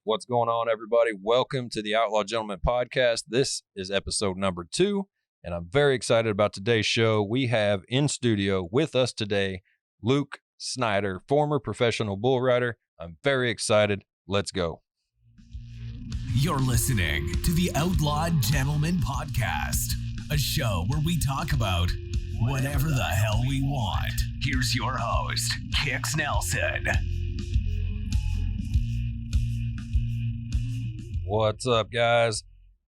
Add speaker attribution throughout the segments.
Speaker 1: What's going on, everybody? Welcome to the Outlaw Gentleman Podcast. This is episode number 2, and I'm very excited about today's show. We have in studio with us today, Luke Snyder, former professional bull rider. I'm very excited. Let's go.
Speaker 2: You're listening to the Outlaw Gentleman Podcast, a show where we talk about whatever the hell we want. Here's your host, Kix Nelson.
Speaker 1: What's up, guys?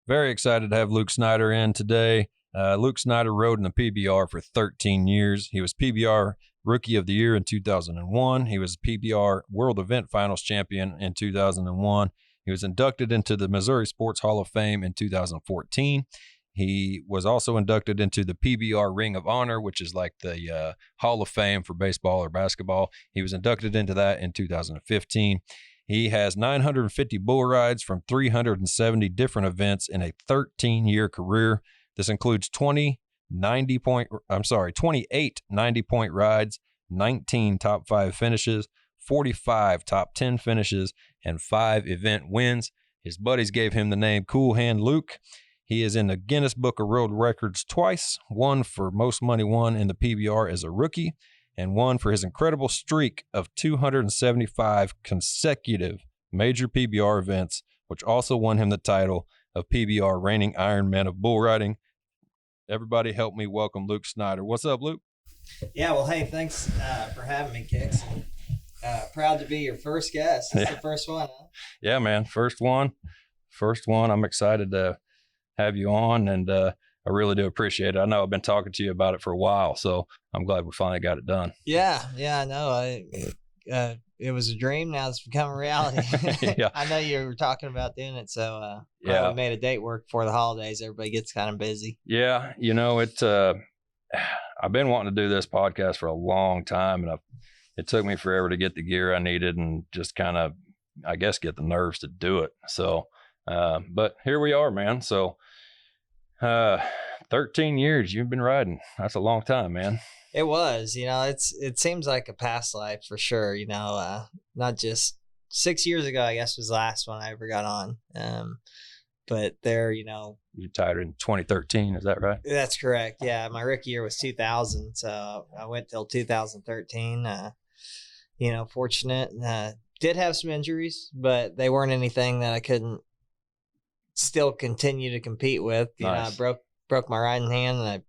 Speaker 1: Very excited to have Luke Snyder in today. Luke Snyder rode in the PBR for 13 years. He was PBR Rookie of the Year in 2001. He was PBR World Event Finals Champion in 2001. He was inducted into the Missouri Sports Hall of Fame in 2014. He was also inducted into the PBR Ring of Honor, which is like the Hall of Fame for baseball or basketball. He was inducted into that in 2015. He has 950 bull rides from 370 different events in a 13-year career. This includes 28 90-point rides, 19 top 5 finishes, 45 top 10 finishes, and 5 event wins. His buddies gave him the name Cool Hand Luke. He is in the Guinness Book of World Records twice, one for most money won in the PBR as a rookie, and one for his incredible streak of 275 consecutive major PBR events, which also won him the title of PBR Reigning Iron Man of Bull Riding. Everybody help me welcome Luke Snyder. What's up, Luke?
Speaker 3: Yeah, well, hey, thanks for having me, Kix. Proud to be your first guest. It's the first one, huh?
Speaker 1: Yeah, man. First one. I'm excited to have you on, and I really do appreciate it. I know I've been talking to you about it for a while, so I'm glad we finally got it done.
Speaker 3: Yeah, I know. It was a dream. Now it's become a reality.
Speaker 1: Yeah.
Speaker 3: I know you were talking about doing it, so we made a date work for the holidays. Everybody gets kind of busy.
Speaker 1: Yeah, you know, I've been wanting to do this podcast for a long time, and it took me forever to get the gear I needed and just kind of, I guess, get the nerves to do it. So, but here we are, man. So, 13 years you've been riding. That's a long time, man.
Speaker 3: It was, it seems like a past life for sure, not just 6 years ago, I guess was the last one I ever got on. But there,
Speaker 1: You retired in 2013, is that right?
Speaker 3: That's correct. Yeah. My rookie year was 2000. So I went till 2013, fortunate. Did have some injuries, but they weren't anything that I couldn't still continue to compete with.
Speaker 1: Nice.
Speaker 3: I broke my riding hand, and I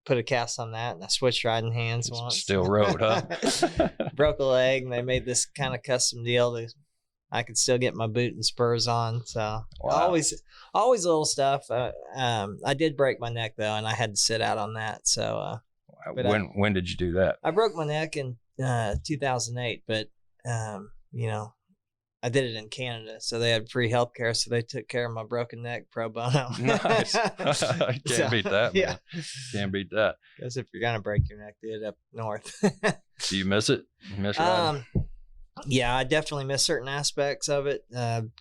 Speaker 3: put a cast on that, and I switched riding hands once.
Speaker 1: Still rode, huh?
Speaker 3: Broke a leg, and they made this kind of custom deal I could still get my boot and spurs on. So
Speaker 1: wow.
Speaker 3: always little stuff. I did break my neck though, and I had to sit out on that. So
Speaker 1: when did you do that?
Speaker 3: I broke my neck in 2008, but I did it in Canada, so they had free health care, so they took care of my broken neck pro bono.
Speaker 1: Nice. Can't beat that, man.
Speaker 3: Yeah.
Speaker 1: Can't beat that.
Speaker 3: Because if you're going to break your neck, do it up north.
Speaker 1: Do you miss it? You miss riding?
Speaker 3: Yeah, I definitely miss certain aspects of it.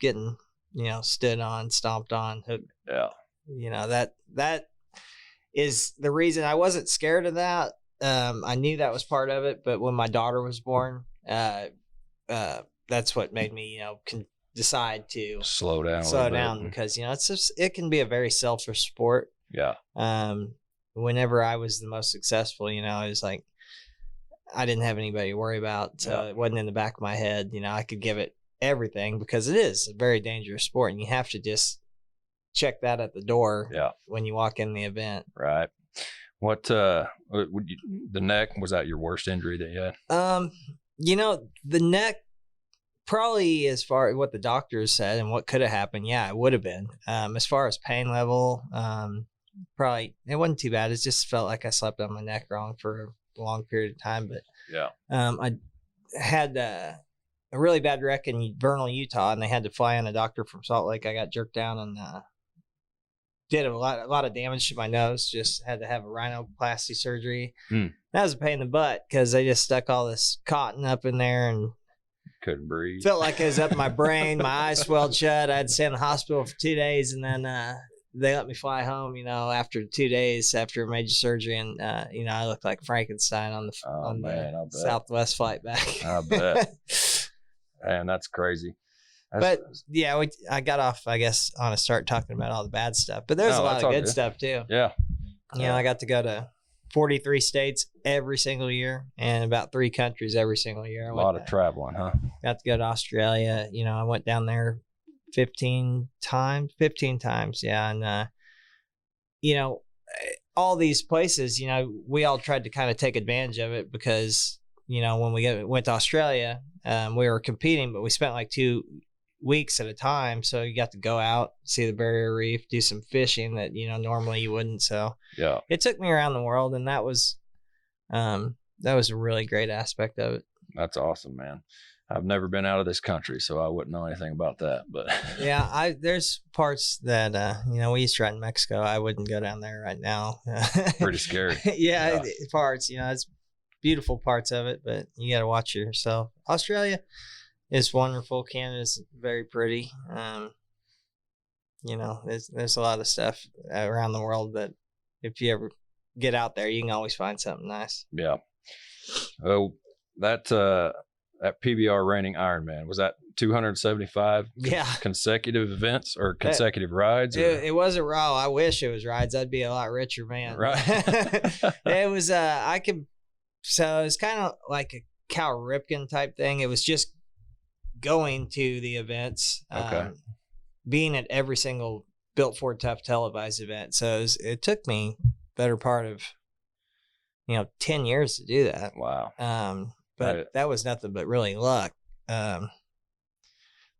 Speaker 3: Getting, stood on, stomped on.
Speaker 1: Yeah.
Speaker 3: That is the reason I wasn't scared of that. I knew that was part of it, but when my daughter was born, that's what made me, decide to
Speaker 1: slow down
Speaker 3: because, it can be a very selfish sport.
Speaker 1: Yeah.
Speaker 3: Whenever I was the most successful, it was like, I didn't have anybody to worry about. So It wasn't in the back of my head. I could give it everything because it is a very dangerous sport, and you have to just check that at the door when you walk in the event.
Speaker 1: Right. What, the neck, was that your worst injury that you had?
Speaker 3: The neck, probably as far as what the doctors said and what could have happened, it would have been. As far as pain level, probably it wasn't too bad. It just felt like I slept on my neck wrong for a long period of time. But I had a really bad wreck in Vernal, Utah, and they had to fly in a doctor from Salt Lake. I got jerked down and did a lot of damage to my nose. Just had to have a rhinoplasty surgery. That was a pain in the butt because they just stuck all this cotton up in there and
Speaker 1: couldn't breathe.
Speaker 3: Felt like it was up in my brain. My eyes swelled shut. I had to stay in the hospital for 2 days, and then they let me fly home, after 2 days after major surgery. And, I looked like Frankenstein on the Southwest flight back.
Speaker 1: I bet. Man, that's crazy.
Speaker 3: But yeah, I got off, I guess, on a start talking about all the bad stuff. But there's a lot of good stuff too.
Speaker 1: Yeah.
Speaker 3: You know, I got to go to 43 states every single year and about 3 countries every single year.
Speaker 1: A lot of traveling, huh?
Speaker 3: Got to go to Australia. You know, I went down there 15 times. Yeah. And, you know, all these places, you know, we all tried to kind of take advantage of it because, you know, when we went to Australia, we were competing, but we spent like 2 weeks at a time. So you got to go out, see the barrier reef, do some fishing that, you know, normally you wouldn't. So
Speaker 1: yeah,
Speaker 3: it took me around the world, and that was a really great aspect of it.
Speaker 1: That's awesome, man. I've never been out of this country, so I wouldn't know anything about that. But
Speaker 3: yeah, there's parts that you know, we used to ride in Mexico. I wouldn't go down there right now.
Speaker 1: Pretty scary.
Speaker 3: Yeah, parts, you know, it's beautiful parts of it, but you got to watch yourself. Australia is wonderful. Canada's very pretty. You know, there's a lot of stuff around the world that if you ever get out there, you can always find something nice.
Speaker 1: Yeah. Oh, that PBR reigning Ironman, was that 275 consecutive events or consecutive rides?
Speaker 3: It wasn't raw. I wish it was rides. I'd be a lot richer, man.
Speaker 1: Right.
Speaker 3: It was so it was kind of like a Cal Ripken type thing. It was just going to the events, being at every single Built Ford Tough televised event. So it took me better part of, you know, 10 years to do that.
Speaker 1: Wow.
Speaker 3: But that was nothing but really luck.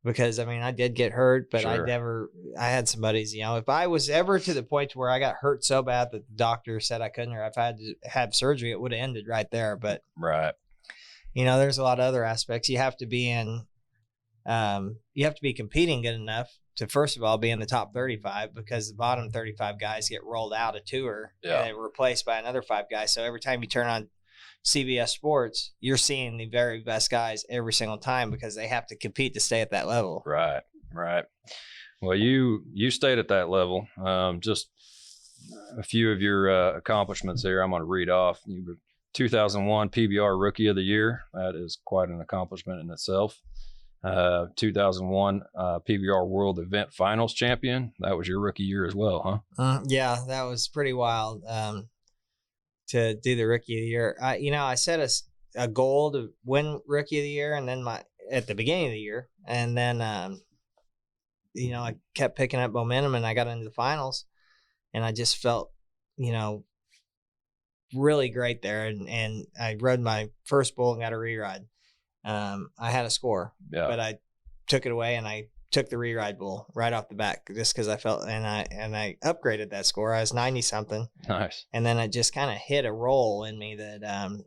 Speaker 3: Because I mean, I did get hurt, but
Speaker 1: sure.
Speaker 3: I had some buddies, you know, if I was ever to the point where I got hurt so bad that the doctor said I couldn't, or if I had to have surgery, it would have ended right there. But,
Speaker 1: right.
Speaker 3: You know, there's a lot of other aspects. You have to be competing good enough to, first of all, be in the top 35, because the bottom 35 guys get rolled out of tour and they're replaced by another 5 guys. So every time you turn on CBS Sports, you're seeing the very best guys every single time because they have to compete to stay at that level.
Speaker 1: Right. Well, you stayed at that level. Just a few of your accomplishments here I'm going to read off. You were 2001 PBR Rookie of the Year. That is quite an accomplishment in itself. 2001 PBR World Event Finals Champion. That was your rookie year as well, huh?
Speaker 3: Yeah, that was pretty wild. To do the Rookie of the Year, I set a goal to win Rookie of the Year, and then at the beginning of the year, and then I kept picking up momentum, and I got into the finals, and I just felt, you know, really great there, and I rode my first bull and got a re-ride. I had a score, but I took it away, and I took the re-ride bull right off the bat just because I felt, and I upgraded that score. I was 90 something.
Speaker 1: Nice.
Speaker 3: And then I just kind of hit a roll in me that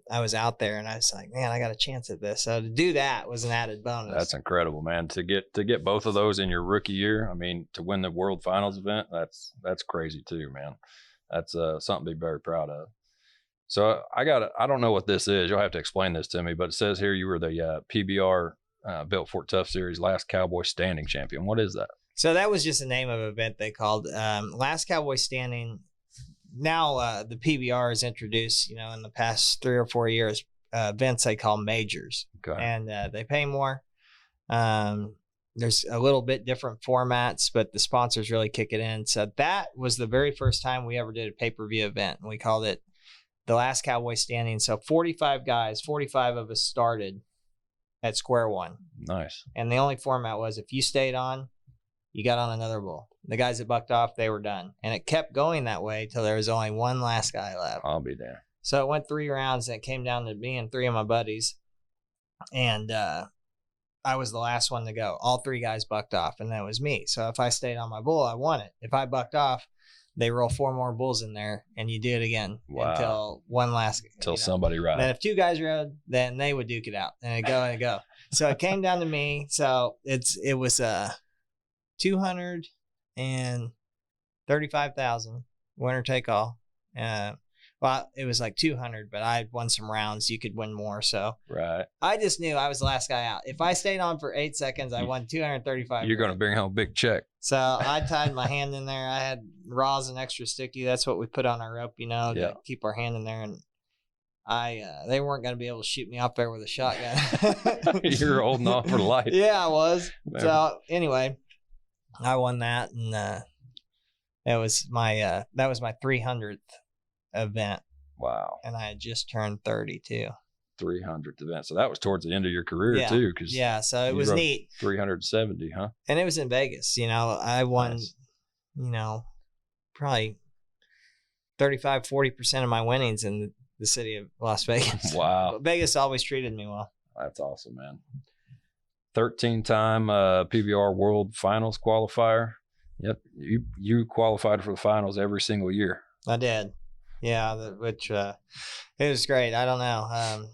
Speaker 3: I was out there, and I was like, man, I got a chance at this. So to do that was an added bonus.
Speaker 1: That's incredible, man. To get both of those in your rookie year. I mean, to win the World Finals event, that's crazy too, man. That's something to be very proud of. So I don't know what this is. You'll have to explain this to me, but it says here you were the PBR Built Fort Tough Series Last Cowboy Standing champion. What is that?
Speaker 3: So that was just the name of an event they called Last Cowboy Standing. Now the PBR is introduced, you know, in the past 3 or 4 years, events they call majors.
Speaker 1: Okay.
Speaker 3: And they pay more. There's a little bit different formats, but the sponsors really kick it in. So that was the very first time we ever did a pay-per-view event, and we called it the Last Cowboy Standing. So 45 guys, 45 of us started at square one.
Speaker 1: Nice.
Speaker 3: And the only format was if you stayed on, you got on another bull. The guys that bucked off, they were done. And it kept going that way till there was only one last guy left.
Speaker 1: I'll be there.
Speaker 3: So it went 3 rounds, and it came down to me and 3 of my buddies. And I was the last one to go. All 3 guys bucked off, and that was me. So if I stayed on my bull, I won it. If I bucked off, they roll 4 more bulls in there, and you do it again until one last.
Speaker 1: Until somebody rides.
Speaker 3: Then if 2 guys rode, then they would duke it out, and it'd go and it'd go. So it came down to me. So it was 235,000 winner take all. Well, it was like 200, but I won some rounds. You could win more. So I just knew I was the last guy out. If I stayed on for 8 seconds, I won 235.
Speaker 1: You're going to bring home a big check.
Speaker 3: So I tied my hand in there. I had rosin extra sticky. That's what we put on our rope, you know, to keep our hand in there. And they weren't going to be able to shoot me up there with a shotgun.
Speaker 1: You're holding on for life.
Speaker 3: Yeah, I was.
Speaker 1: Man.
Speaker 3: So anyway, I won that, and that was my 300th event.
Speaker 1: Wow.
Speaker 3: And I had just turned 30 too.
Speaker 1: 300th event. So that was towards the end of your career
Speaker 3: Yeah.
Speaker 1: too. Cause
Speaker 3: Yeah. So it was neat.
Speaker 1: 370, huh?
Speaker 3: And it was in Vegas. I won,
Speaker 1: Nice.
Speaker 3: Probably 35, 40% of my winnings in the city of Las Vegas.
Speaker 1: Wow.
Speaker 3: But Vegas always treated me well.
Speaker 1: That's awesome, man. 13-time PBR World Finals qualifier. Yep. You qualified for the finals every single year.
Speaker 3: I did. Yeah. Which it was great. I don't know.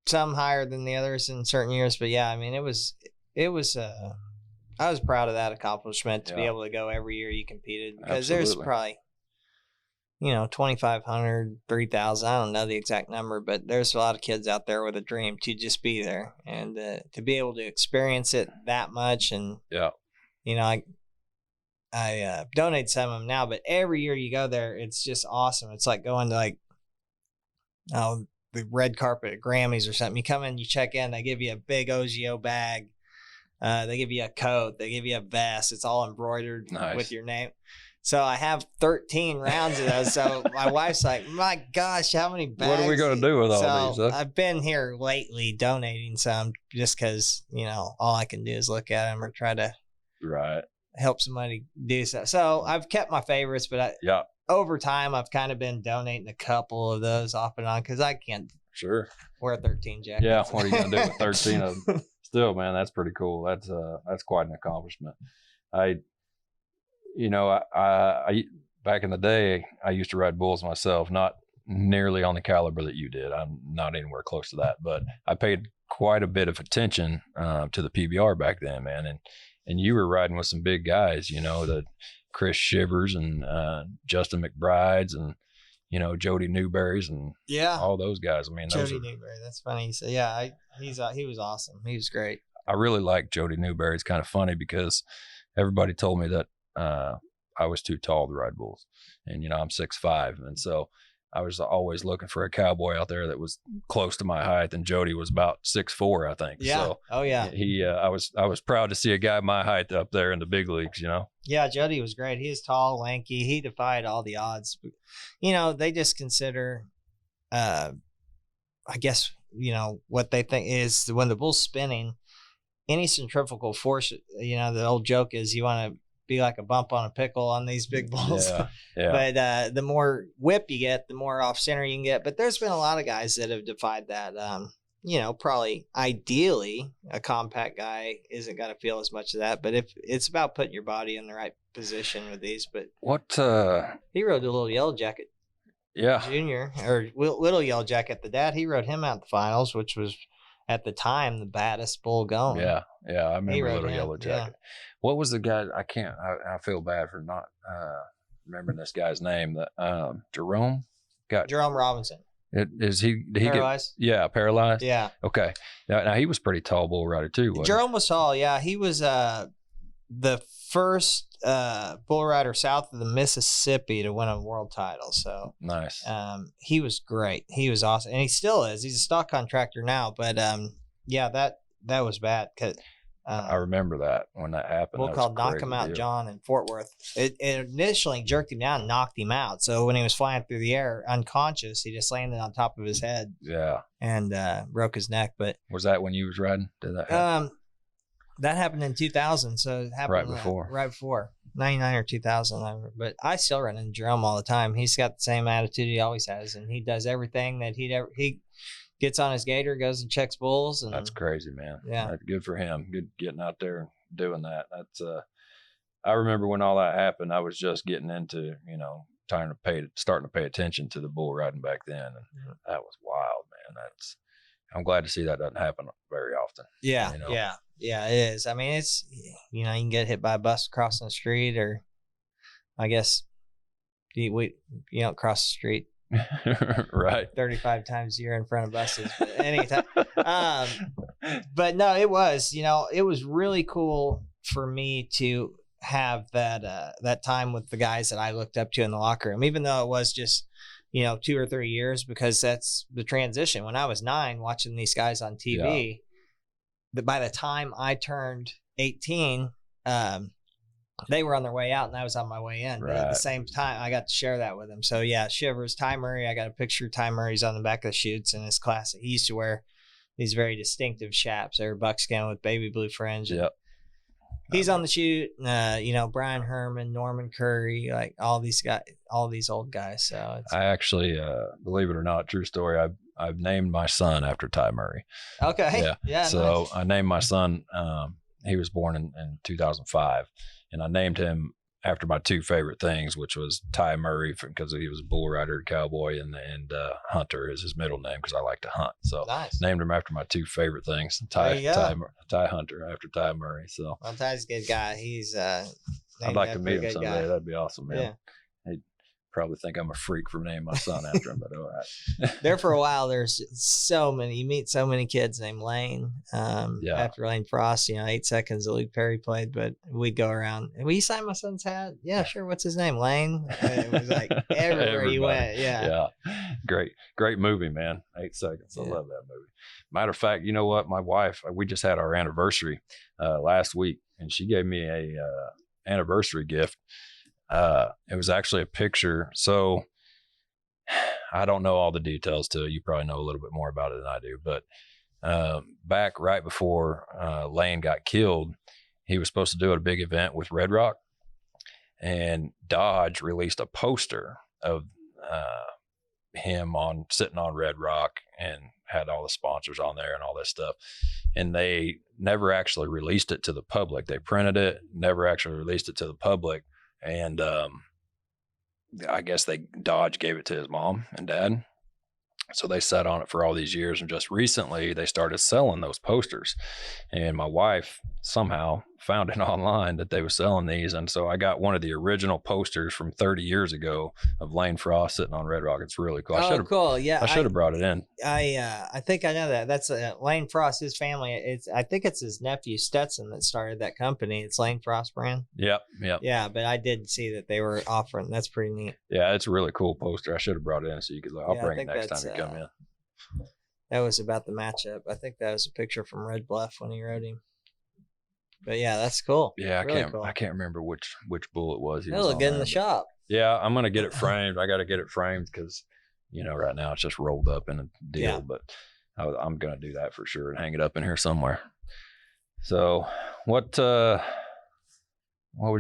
Speaker 3: Some higher than the others in certain years, but yeah, I mean, it was I was proud of that accomplishment to be able to go every year you competed, because there's probably, 2,500, 3,000. I don't know the exact number, but there's a lot of kids out there with a dream to just be there and to be able to experience it that much. And, I donate some of them now, but every year you go there, it's just awesome. It's like going to the red carpet at Grammys or something. You come in, you check in, they give you a big OGO bag. They give you a coat. They give you a vest. It's all embroidered with your name. So I have 13 rounds of those. So my wife's like, my gosh, how many bags?
Speaker 1: What are we going to do with all these? Huh?
Speaker 3: I've been here lately donating some just because, all I can do is look at them or try to help somebody do so. So I've kept my favorites, but over time, I've kind of been donating a couple of those off and on because I can't wear 13 jackets.
Speaker 1: Yeah, what are you going to do with 13 of them? Still, man, that's pretty cool. That's quite an accomplishment. I back in the day, I used to ride bulls myself, not nearly on the caliber that you did. I'm not anywhere close to that, but I paid quite a bit of attention to the PBR back then, man. And you were riding with some big guys, the Chris Shivers and Justin McBrides and Jody Newberry's and all those guys. I mean,
Speaker 3: Jody Newberry. That's funny. You say, he was awesome. He was great.
Speaker 1: I really like Jody Newberry. It's kind of funny because everybody told me that I was too tall to ride bulls, and I'm 6'5", and so I was always looking for a cowboy out there that was close to my height, and Jody was about 6'4", I think.
Speaker 3: Yeah.
Speaker 1: So
Speaker 3: he
Speaker 1: I was proud to see a guy my height up there in the big leagues.
Speaker 3: Yeah, Jody was great. He was tall, lanky. He defied all the odds. They just consider, I guess, what they think is when the bull's spinning, any centrifugal force, the old joke is you want to be like a bump on a pickle on these big bulls.
Speaker 1: Yeah.
Speaker 3: But the more whip you get, the more off center you can get. But there's been a lot of guys that have defied that. Probably ideally a compact guy isn't going to feel as much of that. But if it's about putting your body in the right position with these. But he rode a little Yellow Jacket.
Speaker 1: Yeah.
Speaker 3: Junior or Little Yellow Jacket, the dad, he rode him out in the finals, which was at the time the baddest bull going.
Speaker 1: Yeah. I remember Little
Speaker 3: him.
Speaker 1: Yellow Jacket. Yeah. What was the guy? I feel bad for not remembering this guy's name. Jerome
Speaker 3: Robinson.
Speaker 1: Did he
Speaker 3: paralyzed?
Speaker 1: Paralyzed.
Speaker 3: Yeah.
Speaker 1: Okay. Now he was pretty tall bull rider too.
Speaker 3: Jerome was tall. Yeah, he was the first bull rider south of the Mississippi to win a world title. So
Speaker 1: nice.
Speaker 3: He was great. He was awesome, and he still is. He's a stock contractor now, but that was bad because.
Speaker 1: I remember that when that happened.
Speaker 3: Bull called Knock Him Out John in Fort Worth. It initially jerked him down and knocked him out. So when he was flying through the air unconscious, he just landed on top of his head.
Speaker 1: Yeah.
Speaker 3: And broke his neck. But
Speaker 1: was that when you was riding? Did that happen?
Speaker 3: That happened in 2000. So it happened right before 99 or 2000. But I still run into Jerome all the time. He's got the same attitude he always has, and he does everything that he gets on his gator, goes and checks bulls. And
Speaker 1: that's crazy, man.
Speaker 3: Yeah.
Speaker 1: That's good for him. Good getting out there and doing that. That's I remember when all that happened, I was just getting into, starting to pay attention to the bull riding back then. And that was wild, man. I'm glad to see that doesn't happen very often.
Speaker 3: Yeah. Yeah, it is. I mean, it's, you can get hit by a bus crossing the street, or I guess you don't cross the street.
Speaker 1: Right.
Speaker 3: 35 times a year in front of buses, but anytime. But no, it was really cool for me to have that time with the guys that I looked up to in the locker room, even though it was just 2 or 3 years, because that's the transition. When I was 9, watching these guys on TV, that by the time I turned 18, they were on their way out and I was on my way in. But at the same time, I got to share that with them. So yeah, Shivers, Ty Murray. I got a picture of Ty Murray's on the back of the chutes in his classic. He used to wear these very distinctive chaps. They were buckskin with baby blue fringe.
Speaker 1: Yep.
Speaker 3: He's on the chute. Brian Herman, Norman Curry, like all these guys, all these old guys. So
Speaker 1: I actually, believe it or not, true story. I've named my son after Ty Murray.
Speaker 3: Okay. Yeah.
Speaker 1: So
Speaker 3: nice.
Speaker 1: I named my son. He was born in 2005, and I named him after my 2 favorite things, which was Ty Murray because he was a bull rider, cowboy, and Hunter is his middle name because I like to hunt. So named him after my 2 favorite things, Ty Hunter after Ty Murray. So
Speaker 3: Ty's a good guy. He's
Speaker 1: I'd like to meet him someday.
Speaker 3: Guy.
Speaker 1: That'd be awesome, man. Yeah. He'd probably think I'm a freak for naming my son after him, but all right.
Speaker 3: There for a while, there's so many. You meet so many kids named Lane. After Lane Frost, 8 seconds that Luke Perry played, but we'd go around. Will you sign my son's hat? Yeah, sure. What's his name? Lane. It was like everywhere you went. Yeah.
Speaker 1: Great movie, man. 8 seconds. I love that movie. Matter of fact, you know what? My wife, we just had our anniversary last week, and she gave me a anniversary gift. It was actually a picture. So I don't know all the details to it. You probably know a little bit more about it than I do, but back right before Lane got killed, he was supposed to do a big event with Red Rock, and Dodge released a poster of him sitting on Red Rock and had all the sponsors on there and all this stuff. And they never actually released it to the public. They printed it, never actually released it to the public. And I guess Dodge gave it to his mom and dad. So they sat on it for all these years, and just recently they started selling those posters. And my wife somehow found it online that they were selling these, and so I got one of the original posters from 30 years ago of Lane Frost sitting on Red Rock. It's really cool.
Speaker 3: Cool. Yeah,
Speaker 1: I should have brought it in.
Speaker 3: I think I know that. That's Lane Frost, his family. I think it's his nephew Stetson that started that company. It's Lane Frost brand.
Speaker 1: Yep.
Speaker 3: Yeah, but I did see that they were offering. That's pretty neat.
Speaker 1: Yeah, it's a really cool poster. I should have brought it in so you could look. I'll bring it next time you come in.
Speaker 3: That was about the matchup. I think that was a picture from Red Bluff when he rode him. But yeah, that's cool.
Speaker 1: Yeah, I can't remember which bull it was.
Speaker 3: It'll get in the shop.
Speaker 1: Yeah, I'm gonna get it framed. I got to get it framed because right now it's just rolled up in a deal. Yeah. But I'm gonna do that for sure and hang it up in here somewhere. So, what was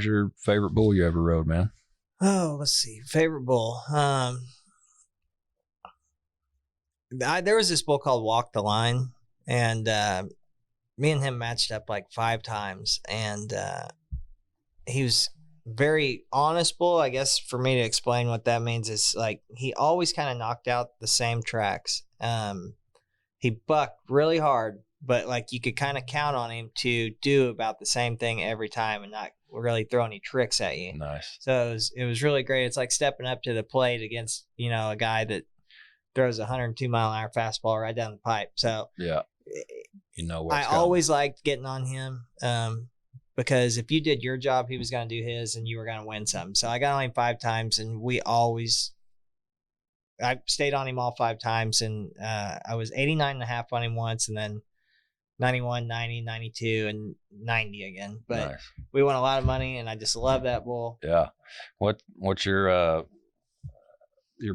Speaker 1: your favorite bull you ever rode, man?
Speaker 3: Oh, let's see. Favorite bull. There was this bull called Walk the Line, and me and him matched up like 5 times, and he was very honest bull. I guess for me to explain what that means is like he always kind of knocked out the same tracks. He bucked really hard, but like you could kind of count on him to do about the same thing every time and not really throw any tricks at you.
Speaker 1: Nice.
Speaker 3: So it was really great. It's like stepping up to the plate against a guy that throws a 102-mile-an-hour fastball right down the pipe. So
Speaker 1: yeah,
Speaker 3: I always liked getting on him because if you did your job, he was going to do his, and you were going to win some. So I got on him 5 times, and I stayed on him all 5 times, and I was 89.5 on him once, and then 91, 90, 92, and 90 again. But we won a lot of money, and I just love that bull.
Speaker 1: Yeah. What's your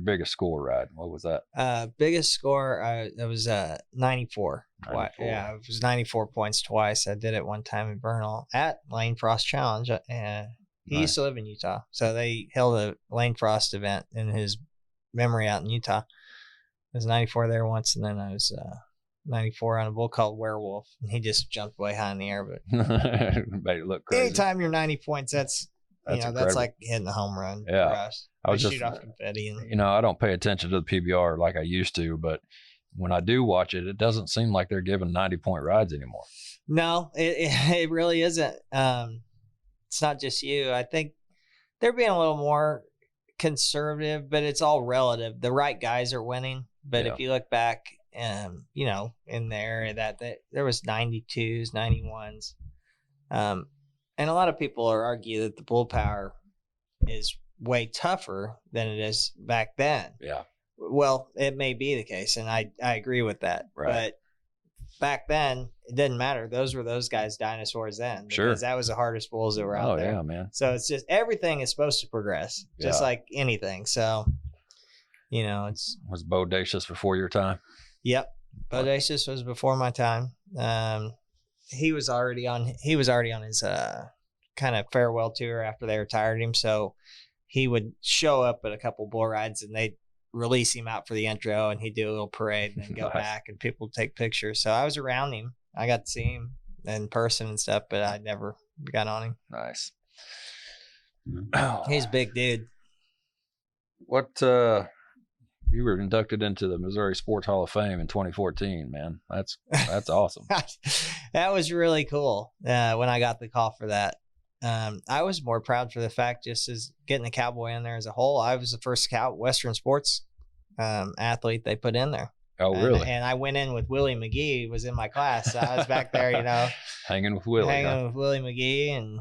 Speaker 1: biggest score ride? What was that?
Speaker 3: Biggest score, it was 94.
Speaker 1: 94.
Speaker 3: Yeah, it was 94 points twice. I did it one time in Vernal at Lane Frost Challenge. He used to live in Utah, so they held a Lane Frost event in his memory out in Utah. I was 94 there once, and then I was 94 on a bull called Werewolf, and he just jumped way high in the air. But
Speaker 1: made it look crazy.
Speaker 3: Anytime you're 90 points, that's like hitting a home run for us. I shoot off confetti. And
Speaker 1: I don't pay attention to the PBR like I used to, but when I do watch it, it doesn't seem like they're giving 90-point rides anymore.
Speaker 3: No, it really isn't. It's not just you. I think they're being a little more conservative, but it's all relative. The right guys are winning. But if you look back, in the area that there was 92s, 91s. And a lot of people argue that the bull power is way tougher than it is back then.
Speaker 1: Yeah.
Speaker 3: Well, it may be the case, and I agree with that.
Speaker 1: Right.
Speaker 3: But back then, it didn't matter. Those were those guys' dinosaurs then.
Speaker 1: Sure.
Speaker 3: Because that was the hardest bulls that were out there.
Speaker 1: Oh, yeah, man.
Speaker 3: So it's just everything is supposed to progress, just like anything. So,
Speaker 1: Was Bodacious before your time?
Speaker 3: Yep. Bodacious was before my time. He was already on his kind of farewell tour after they retired him. So he would show up at a couple bull rides and they'd release him out for the intro and he'd do a little parade and then go back and people would take pictures. So I was around him. I got to see him in person and stuff, but I never got on him.
Speaker 1: Nice.
Speaker 3: He's a big dude.
Speaker 1: What, you were inducted into the Missouri Sports Hall of Fame in 2014, man. That's awesome.
Speaker 3: That was really cool. When I got the call for that, I was more proud for the fact just as getting the Cowboy in there as a whole. I was the first Western sports athlete they put in there.
Speaker 1: Oh, really?
Speaker 3: And I went in with Willie McGee, was in my class. So I was back there,
Speaker 1: hanging with Willie.
Speaker 3: With Willie McGee, and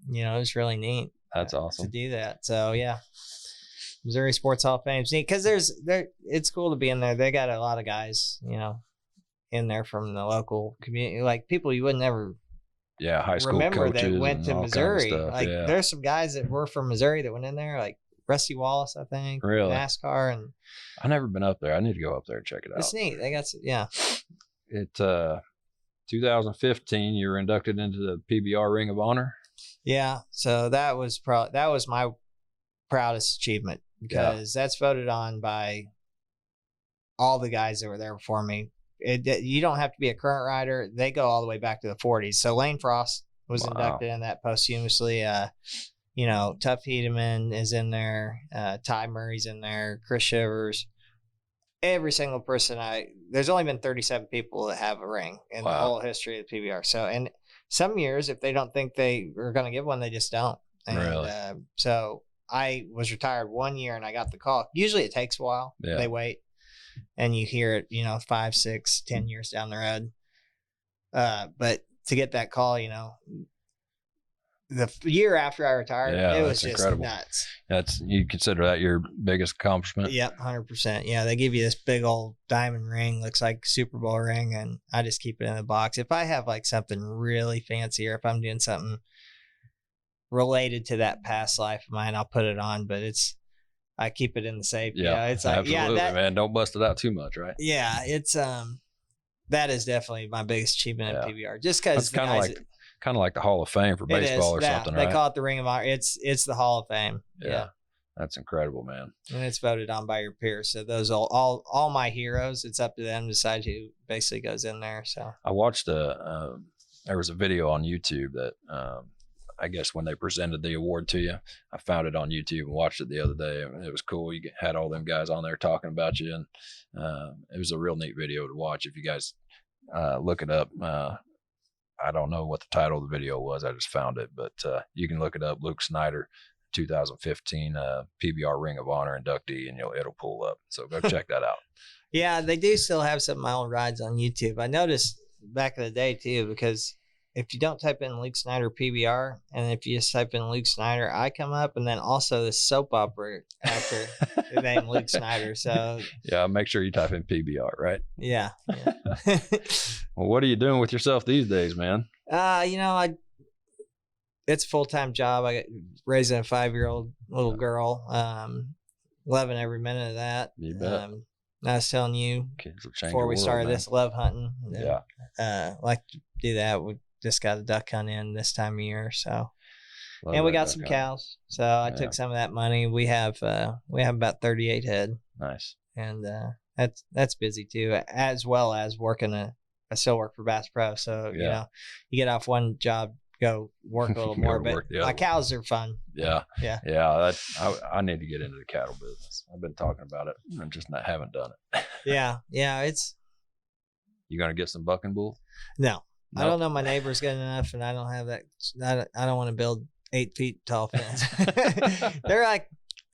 Speaker 3: it was really neat.
Speaker 1: That's awesome
Speaker 3: to do that. So yeah, Missouri Sports Hall of Fame is neat because it's cool to be in there. They got a lot of guys, in there from the local community, like people you would never.
Speaker 1: Yeah, high school
Speaker 3: remember
Speaker 1: coaches
Speaker 3: they went to Missouri.
Speaker 1: Kind of
Speaker 3: There's some guys that were from Missouri that went in there, like Rusty Wallace, I think.
Speaker 1: Really?
Speaker 3: NASCAR. And
Speaker 1: I've never been up there. I need to go up there and check it out.
Speaker 3: It's neat. They got yeah.
Speaker 1: It 2015, you were inducted into the PBR Ring of Honor.
Speaker 3: Yeah, so that was my proudest achievement because that's voted on by all the guys that were there before me. You don't have to be a current rider. They go all the way back to the 40s. So Lane Frost was inducted in that posthumously. Tuff Hedeman is in there. Ty Murray's in there. Chris Shivers. Every single person there's only been 37 people that have a ring in the whole history of the PBR. So, and some years, if they don't think they are going to give one, they just don't. And,
Speaker 1: really?
Speaker 3: So I was retired 1 year and I got the call. Usually it takes a while.
Speaker 1: Yeah.
Speaker 3: They wait. And you hear it, 5, 6, 10 years down the road. But to get that call, the year after I retired, it was just
Speaker 1: incredible.
Speaker 3: Nuts.
Speaker 1: You consider that your biggest accomplishment?
Speaker 3: Yep, 100%. Yeah, they give you this big old diamond ring, looks like Super Bowl ring, and I just keep it in the box. If I have like something really fancy or if I'm doing something related to that past life of mine, I'll put it on, but I keep it in the safe.
Speaker 1: Yeah,
Speaker 3: it's like,
Speaker 1: absolutely, man. Don't bust it out too much, right?
Speaker 3: Yeah, it's that is definitely my biggest achievement in PBR. Just because
Speaker 1: it's kind of like the Hall of Fame for baseball or something, right?
Speaker 3: They call it the Ring of Honor. It's the Hall of Fame. Yeah.
Speaker 1: That's incredible, man.
Speaker 3: And it's voted on by your peers. So those all my heroes, it's up to them to decide who basically goes in there. So
Speaker 1: I watched there was a video on YouTube that I guess when they presented the award to you, I found it on YouTube and watched it the other day. It was cool. You had all them guys on there talking about you, and it was a real neat video to watch. If you guys look it up, I don't know what the title of the video was. I just found it, but you can look it up. Luke Snyder, 2015 PBR Ring of Honor inductee, and it'll pull up. So go check that out.
Speaker 3: Yeah, they do still have some of my old rides on YouTube. I noticed back in the day too, because if you don't type in Luke Snyder PBR, and if you just type in Luke Snyder, I come up, and then also the soap opera actor named Luke Snyder. So
Speaker 1: yeah, make sure you type in PBR, right?
Speaker 3: Yeah.
Speaker 1: Well, what are you doing with yourself these days, man?
Speaker 3: It's a full-time job. I got raising a 5-year-old little girl. Loving every minute of that.
Speaker 1: You bet.
Speaker 3: I was telling you before we started this, love hunting.
Speaker 1: Yeah.
Speaker 3: Like to do that. We just got a duck hunt in this time of year. So,
Speaker 1: and
Speaker 3: we got some cows. So I took some of that money. We have about 38 head.
Speaker 1: Nice.
Speaker 3: And that's busy too, as well as working I still work for Bass Pro. So, you get off one job, go work a little more, but my cows are fun.
Speaker 1: Yeah. I need to get into the cattle business. I've been talking about it and just haven't done it.
Speaker 3: Yeah.
Speaker 1: You going to get some bucking bull?
Speaker 3: No. I don't know. My neighbor's good enough, and I don't have that. I don't want to build 8 feet tall fence. They're like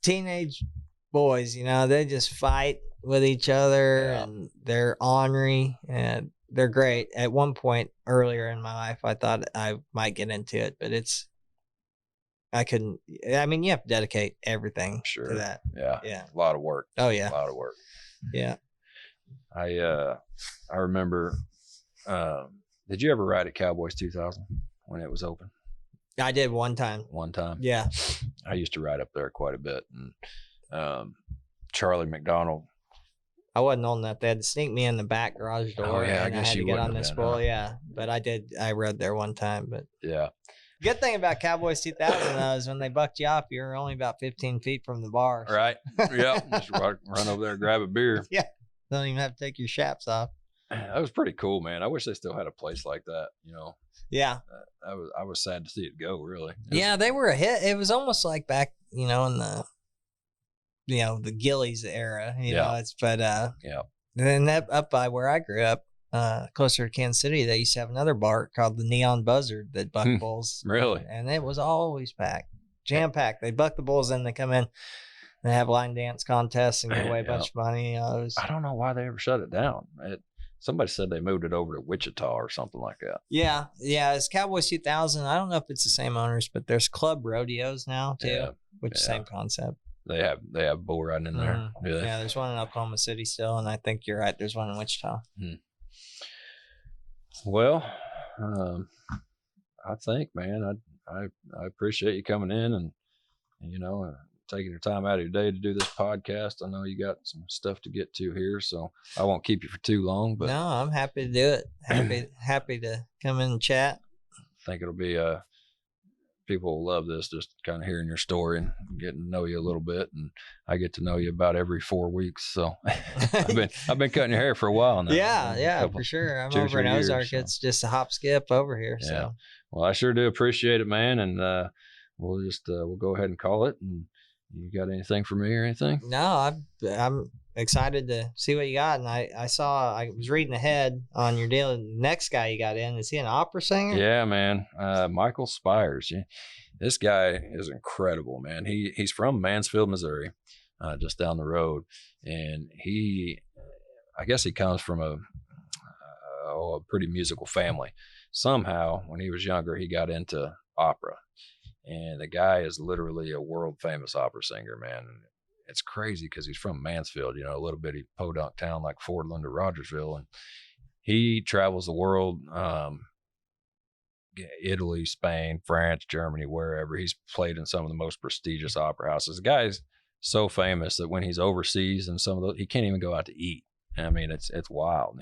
Speaker 3: teenage boys, they just fight with each other and they're ornery and they're great. At one point earlier in my life, I thought I might get into it, but it's I couldn't. I mean, you have to dedicate everything
Speaker 1: Sure.
Speaker 3: to that.
Speaker 1: Yeah.
Speaker 3: Yeah.
Speaker 1: A lot of work.
Speaker 3: Oh
Speaker 1: A
Speaker 3: yeah.
Speaker 1: lot of work.
Speaker 3: Yeah.
Speaker 1: I remember. Did you ever ride at Cowboys 2000 when it was open?
Speaker 3: I did one time.
Speaker 1: One time.
Speaker 3: Yeah.
Speaker 1: I used to ride up there quite a bit, and Charlie McDonald.
Speaker 3: I wasn't old enough. They had to sneak me in the back garage door.
Speaker 1: Oh, yeah, I
Speaker 3: and
Speaker 1: guess
Speaker 3: had
Speaker 1: you
Speaker 3: to get
Speaker 1: wouldn't
Speaker 3: on
Speaker 1: have
Speaker 3: this
Speaker 1: been,
Speaker 3: spool.
Speaker 1: huh?
Speaker 3: Yeah, but I did. I rode there one time. But
Speaker 1: Yeah.
Speaker 3: good thing about Cowboys 2000 though is when they bucked you off, you were only about 15 feet from the bar. So
Speaker 1: Right. Yep. Just run over there and grab a beer.
Speaker 3: don't even have to take your chaps off.
Speaker 1: That was pretty cool, man. I wish they still had a place like that.
Speaker 3: Yeah.
Speaker 1: I was sad to see it go. Really. It was-
Speaker 3: Yeah, they were a hit. It was almost like back, in the, the Gillies era.
Speaker 1: Yeah.
Speaker 3: And then up by where I grew up, closer to Kansas City, they used to have another bar called the Neon Buzzard that bucked bulls.
Speaker 1: Really?
Speaker 3: And it was always packed, jam packed. They buck the bulls and they come in and have line dance contests and give away a bunch of money. It was,
Speaker 1: I don't know why they ever shut it down. Somebody said they moved it over to Wichita or something like that.
Speaker 3: yeah. It's Cowboys 2000. I don't know if it's the same owners, but there's club rodeos now too,
Speaker 1: Yeah.
Speaker 3: which is same concept.
Speaker 1: They have bull riding in there.
Speaker 3: Mhm.
Speaker 1: Do they?
Speaker 3: Yeah, there's one in Oklahoma City still, and I think you're right. There's one in Wichita.
Speaker 1: Well, I think, man, I appreciate you coming in and taking your time out of your day to do this podcast. I know you got some stuff to get to here, so I won't keep you for too long. But
Speaker 3: No, I'm happy to do it. Happy to come in and chat.
Speaker 1: I think it'll be people will love this, just kind of hearing your story and getting to know you a little bit. And I get to know you about every 4 weeks, so I've been cutting your hair for a while now.
Speaker 3: Yeah, for sure. I'm
Speaker 1: 2 or
Speaker 3: over in
Speaker 1: 3 years,
Speaker 3: Ozark.
Speaker 1: so.
Speaker 3: It's just a hop skip over here.
Speaker 1: Yeah.
Speaker 3: So
Speaker 1: Well, I sure do appreciate it, man. And we'll go ahead and call it. And you got anything for me or anything?
Speaker 3: no, I'm excited to see what you got. And I was reading ahead on your deal. The next guy you got in, is he an opera singer?
Speaker 1: Yeah, man. Michael Spires. Yeah. This guy is incredible, man. He's from Mansfield, Missouri, just down the road. And I guess he comes from a pretty musical family. Somehow, when he was younger, he got into opera. And the guy is literally a world famous opera singer, man. And it's crazy because he's from Mansfield, a little bitty podunk town like Fordland or Rogersville. And he travels the world, Italy, Spain, France, Germany, wherever. He's played in some of the most prestigious opera houses. The guy's so famous that when he's overseas and he can't even go out to eat. I mean, it's wild.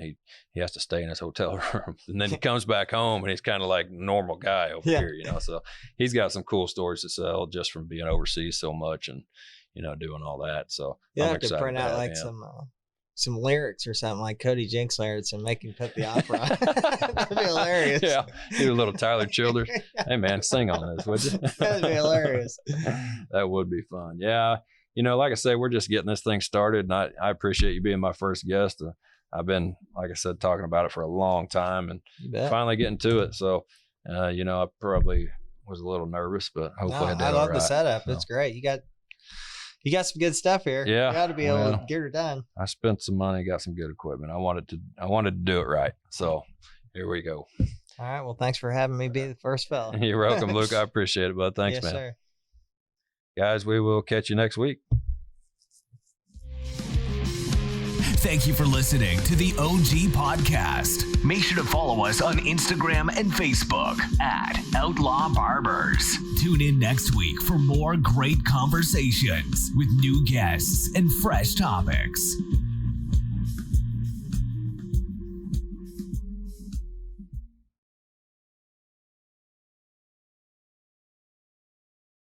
Speaker 1: He has to stay in his hotel room, and then he comes back home and he's kind of like a normal guy over here, So he's got some cool stories to sell just from being overseas so much and doing all that. So
Speaker 3: You
Speaker 1: I'm
Speaker 3: have to
Speaker 1: excited
Speaker 3: print
Speaker 1: to
Speaker 3: out
Speaker 1: have
Speaker 3: like
Speaker 1: him.
Speaker 3: some lyrics or something like Cody Jinks lyrics and make him put the opera on. That'd be hilarious.
Speaker 1: Yeah, do a little Tyler Childers. Hey man, sing on this, would you?
Speaker 3: That'd be hilarious.
Speaker 1: That would be fun. Yeah. Like I say, we're just getting this thing started, and I appreciate you being my first guest. I've been, like I said, talking about it for a long time and
Speaker 3: You bet.
Speaker 1: finally getting to it. So, I probably was a little nervous, but hopefully I did
Speaker 3: I
Speaker 1: all
Speaker 3: love the
Speaker 1: right.
Speaker 3: setup.
Speaker 1: So,
Speaker 3: It's great. You got some good stuff here.
Speaker 1: Yeah,
Speaker 3: You got to be able
Speaker 1: well.
Speaker 3: to get her done.
Speaker 1: I spent some money, got some good equipment. I wanted to do it right. So here we go.
Speaker 3: All right. Well, thanks for having me be the first fella.
Speaker 1: You're welcome, Luke. I appreciate it, bud. Thanks,
Speaker 3: yes,
Speaker 1: man.
Speaker 3: sir.
Speaker 1: Guys, we will catch you next week.
Speaker 2: Thank you for listening to the OG Podcast. Make sure to follow us on Instagram and Facebook at Outlaw Barbers. Tune in next week for more great conversations with new guests and fresh topics.